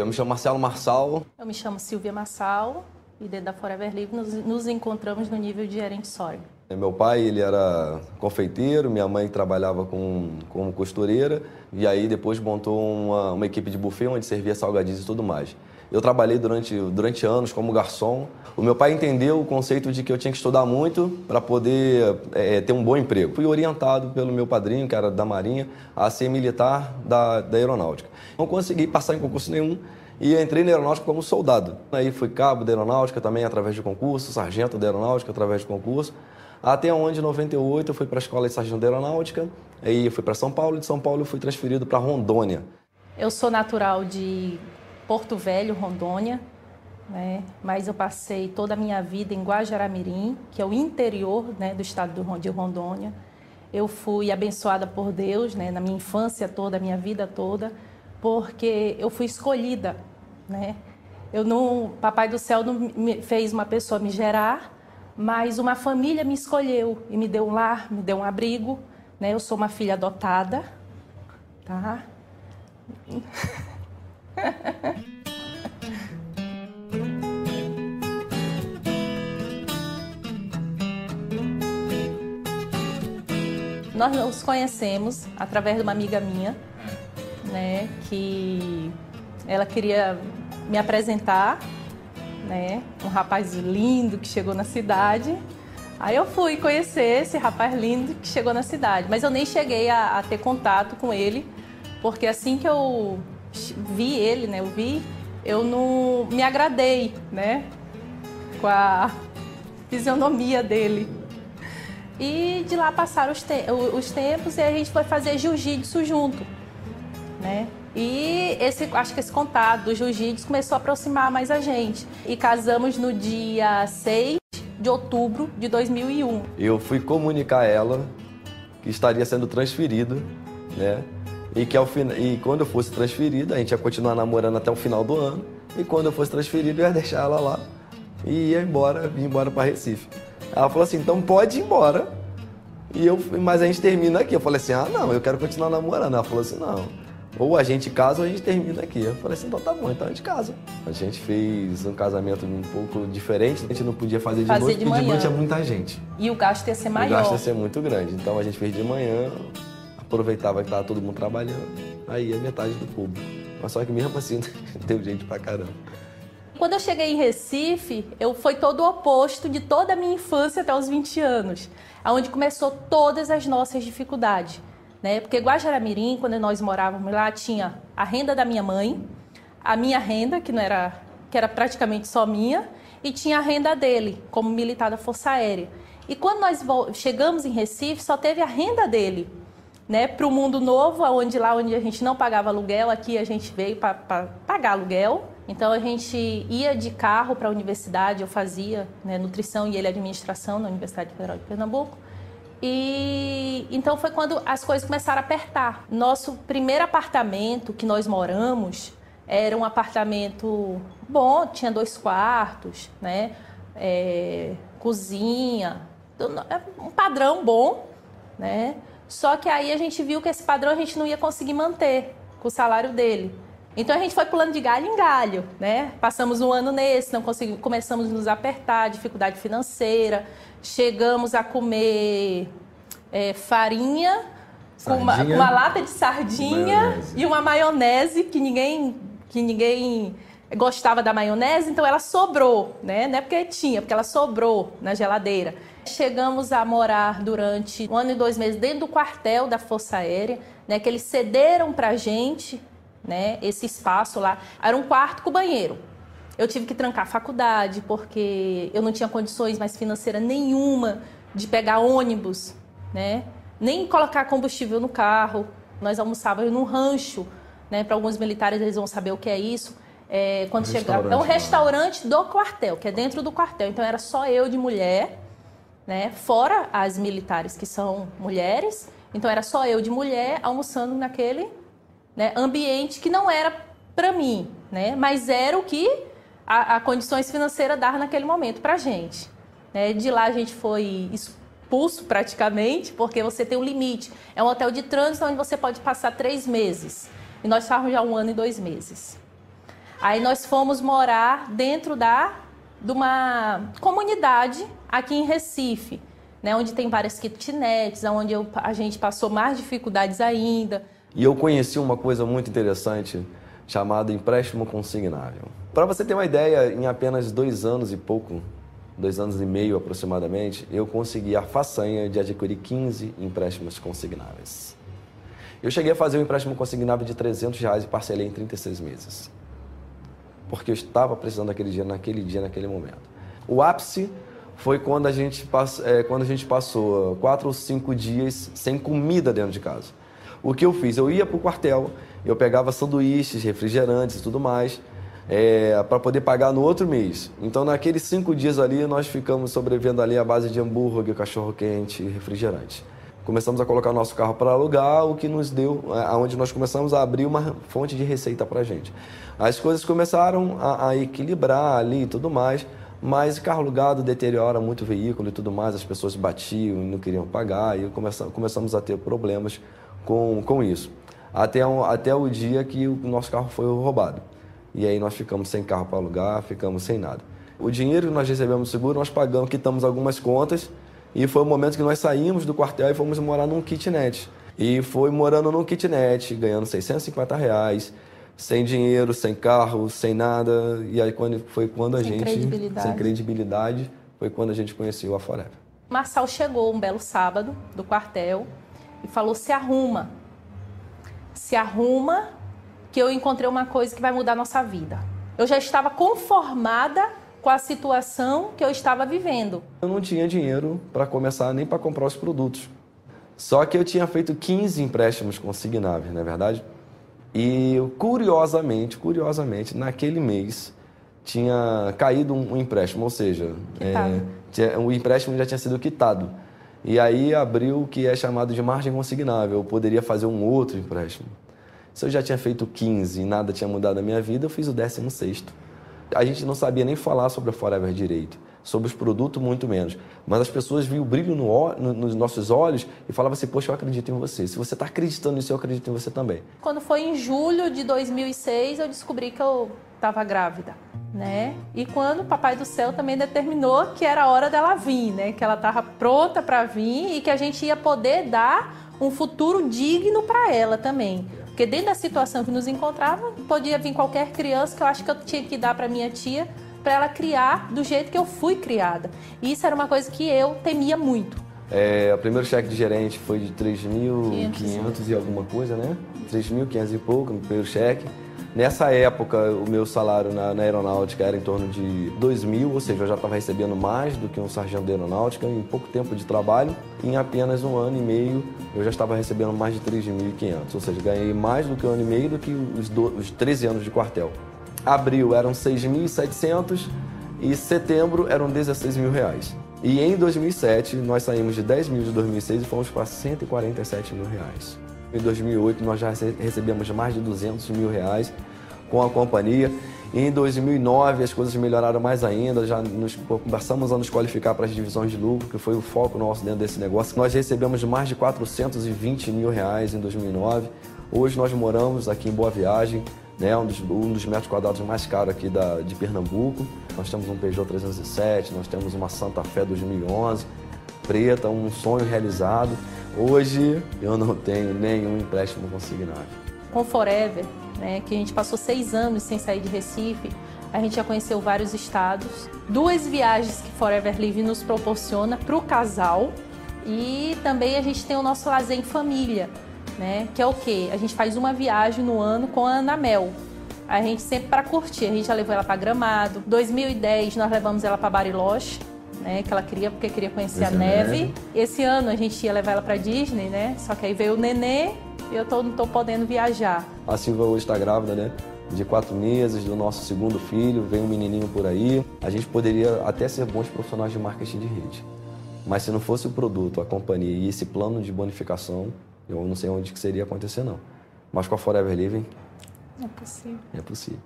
Eu me chamo Marcelo Marçal. Eu me chamo Silvia Marçal e dentro da Forever Livre nos encontramos no nível de gerente sólido. Meu pai, ele era confeiteiro, minha mãe trabalhava como costureira e aí depois montou uma equipe de buffet onde servia salgadinhos e tudo mais. Eu trabalhei durante anos como garçom. O meu pai entendeu o conceito de que eu tinha que estudar muito para poder ter um bom emprego. Fui orientado pelo meu padrinho, que era da Marinha, a ser militar da Aeronáutica. Não consegui passar em concurso nenhum e entrei na Aeronáutica como soldado. Aí fui cabo da Aeronáutica também através de concurso, sargento da Aeronáutica através de concurso. Até onde, em 98, eu fui para a Escola de Sargento da Aeronáutica, aí eu fui para São Paulo, e de São Paulo eu fui transferido para Rondônia. Eu sou natural de Porto Velho, Rondônia, né? Mas eu passei toda a minha vida em Guajará-Mirim, que é o interior, né, do estado de Rondônia. Eu fui abençoada por Deus, né, na minha infância toda, a minha vida toda, porque eu fui escolhida, né? Papai do Céu não me fez uma pessoa me gerar, mas uma família me escolheu e me deu um lar, me deu um abrigo, né? Eu sou uma filha adotada, tá? Nós nos conhecemos através de uma amiga minha, né? Que ela queria me apresentar, né? Um rapaz lindo que chegou na cidade. Aí eu fui conhecer esse rapaz lindo que chegou na cidade, mas eu nem cheguei a ter contato com ele, porque assim que eu vi ele, né? Eu não me agradei, né? Com a fisionomia dele. E de lá passaram os tempos e a gente foi fazer jiu-jitsu junto, né? E acho que esse contato do jiu-jitsu começou a aproximar mais a gente. E casamos no dia 6 de outubro de 2001. Eu fui comunicar a ela que estaria sendo transferido, né? E quando eu fosse transferido, a gente ia continuar namorando até o final do ano. E quando eu fosse transferido, eu ia deixar ela lá e ia embora para Recife. Ela falou assim, então pode ir embora. Mas a gente termina aqui. Eu falei assim, não, eu quero continuar namorando. Ela falou assim, não, ou a gente casa ou a gente termina aqui. Eu falei assim, então tá bom, então a gente casa. A gente fez um casamento um pouco diferente. A gente não podia fazer de noite, porque de noite é muita gente. E o gasto ia ser maior. O gasto ia ser muito grande. Então a gente fez de manhã, aproveitava que tava todo mundo trabalhando. Aí é metade do público. Mas só que mesmo assim, deu gente pra caramba. Quando eu cheguei em Recife, foi todo o oposto de toda a minha infância até os 20 anos, onde começou todas as nossas dificuldades, né? Porque Guajará-Mirim, quando nós morávamos lá, tinha a renda da minha mãe, a minha renda, que era praticamente só minha, e tinha a renda dele, como militar da Força Aérea. E quando nós chegamos em Recife, só teve a renda dele, né? Para o mundo novo, onde a gente não pagava aluguel, aqui a gente veio para pagar aluguel. Então a gente ia de carro para a universidade, eu fazia, né, nutrição e ele administração na Universidade Federal de Pernambuco. E então foi quando as coisas começaram a apertar. Nosso primeiro apartamento que nós moramos era um apartamento bom, tinha 2 quartos, né, cozinha, um padrão bom, né? Só que aí a gente viu que esse padrão a gente não ia conseguir manter com o salário dele. Então a gente foi pulando de galho em galho, né? Passamos um ano nesse, não conseguimos, começamos a nos apertar, dificuldade financeira, chegamos a comer farinha com uma lata de sardinha e uma maionese que ninguém gostava da maionese, então ela sobrou, né? Não é porque tinha, porque ela sobrou na geladeira. Chegamos a morar durante 1 ano e 2 meses dentro do quartel da Força Aérea, né? Que eles cederam pra gente, né, esse espaço lá. Era um quarto com banheiro. Eu tive que trancar a faculdade porque eu não tinha condições mais financeiras nenhuma de pegar ônibus, né, nem colocar combustível no carro. Nós almoçávamos num rancho, né, para alguns militares eles vão saber o que é isso. Quando chegava, é um restaurante do quartel, que é dentro do quartel. Então era só eu de mulher, né, fora as militares que são mulheres. Então era só eu de mulher almoçando naquele, né, ambiente que não era para mim, né, mas era o que a condições financeiras dava naquele momento para a gente, né. De lá a gente foi expulso praticamente, porque você tem um limite. É um hotel de trânsito onde você pode passar 3 meses. E nós estávamos já 1 ano e 2 meses. Aí nós fomos morar dentro de uma comunidade aqui em Recife, né, onde tem várias kitnets, onde a gente passou mais dificuldades ainda. E eu conheci uma coisa muito interessante chamada empréstimo consignável. Para você ter uma ideia, em apenas 2 anos e pouco, 2 anos e meio aproximadamente, eu consegui a façanha de adquirir 15 empréstimos consignáveis. Eu cheguei a fazer um empréstimo consignável de R$300 e parcelei em 36 meses. Porque eu estava precisando daquele naquele momento. O ápice foi quando a gente passou 4 ou 5 dias sem comida dentro de casa. O que eu fiz? Eu ia para o quartel, eu pegava sanduíches, refrigerantes e tudo mais, para poder pagar no outro mês. Então, naqueles 5 dias ali, nós ficamos sobrevivendo ali à base de hambúrguer, cachorro-quente e refrigerante. Começamos a colocar nosso carro para alugar, o que nos deu, onde nós começamos a abrir uma fonte de receita para a gente. As coisas começaram a equilibrar ali e tudo mais, mas o carro alugado deteriora muito o veículo e tudo mais, as pessoas batiam e não queriam pagar, e começamos a ter problemas com isso. Até o dia que o nosso carro foi roubado. E aí nós ficamos sem carro para alugar, ficamos sem nada. O dinheiro que nós recebemos do seguro, nós pagamos, quitamos algumas contas, e foi o momento que nós saímos do quartel e fomos morar num kitnet. E foi morando num kitnet, ganhando R$650, sem dinheiro, sem carro, sem nada. E aí foi quando a gente... Sem credibilidade, foi quando a gente conheceu a Forever. Marçal chegou um belo sábado do quartel e falou: se arruma que eu encontrei uma coisa que vai mudar a nossa vida. Eu já estava conformada com a situação que eu estava vivendo. Eu não tinha dinheiro para começar nem para comprar os produtos. Só que eu tinha feito 15 empréstimos consignáveis, não é verdade? E curiosamente, naquele mês tinha caído um empréstimo, ou seja, o empréstimo já tinha sido quitado. E aí abriu o que é chamado de margem consignável. Eu poderia fazer um outro empréstimo. Se eu já tinha feito 15 e nada tinha mudado na minha vida, eu fiz o 16º. A gente não sabia nem falar sobre a Forever direito, sobre os produtos muito menos. Mas as pessoas viam o brilho nos nossos olhos e falavam assim: poxa, eu acredito em você. Se você está acreditando nisso, eu acredito em você também. Quando foi em julho de 2006, eu descobri que eu estava grávida, né? E quando o Papai do Céu também determinou que era a hora dela vir, né? Que ela estava pronta para vir e que a gente ia poder dar um futuro digno para ela também. Porque dentro da situação que nos encontrava, podia vir qualquer criança, que eu acho que eu tinha que dar para minha tia, para ela criar do jeito que eu fui criada. E isso era uma coisa que eu temia muito. O primeiro cheque de gerente foi de 3.500 e alguma coisa, né? 3.500 e pouco no primeiro cheque. Nessa época, o meu salário na aeronáutica era em torno de 2.000, ou seja, eu já estava recebendo mais do que um sargento de aeronáutica em pouco tempo de trabalho. Em apenas 1 ano e meio, eu já estava recebendo mais de 3.500, ou seja, ganhei mais do que 1 ano e meio do que os 13 anos de quartel. Abril eram 6.700 e setembro eram R$16.000. E em 2007, nós saímos de 10.000 de 2006 e fomos para R$147.000. Em 2008, nós já recebemos mais de R$200.000 com a companhia. E em 2009, as coisas melhoraram mais ainda. Já começamos a nos qualificar para as divisões de lucro, que foi o foco nosso dentro desse negócio. Nós recebemos mais de R$420.000 em 2009. Hoje nós moramos aqui em Boa Viagem, né, um dos metros quadrados mais caros aqui de Pernambuco. Nós temos um Peugeot 307, nós temos uma Santa Fé 2011, preta, um sonho realizado. Hoje eu não tenho nenhum empréstimo consignável. Com Forever, né, que a gente passou 6 anos sem sair de Recife, a gente já conheceu vários estados. 2 viagens que Forever Living nos proporciona para o casal. E também a gente tem o nosso lazer em família, né, que é o quê? A gente faz uma viagem no ano com a Ana Mel. A gente sempre para curtir, a gente já levou ela para Gramado. 2010 nós levamos ela para Bariloche, né, que ela queria, porque queria conhecer a neve. Esse ano a gente ia levar ela para Disney, né? Só que aí veio o nenê e eu não tô podendo viajar. A Silva hoje está grávida, né? De 4 meses, do nosso segundo filho, vem um menininho por aí. A gente poderia até ser bons profissionais de marketing de rede. Mas se não fosse o produto, a companhia e esse plano de bonificação, eu não sei onde que seria acontecer, não. Mas com a Forever Living... É possível. É possível.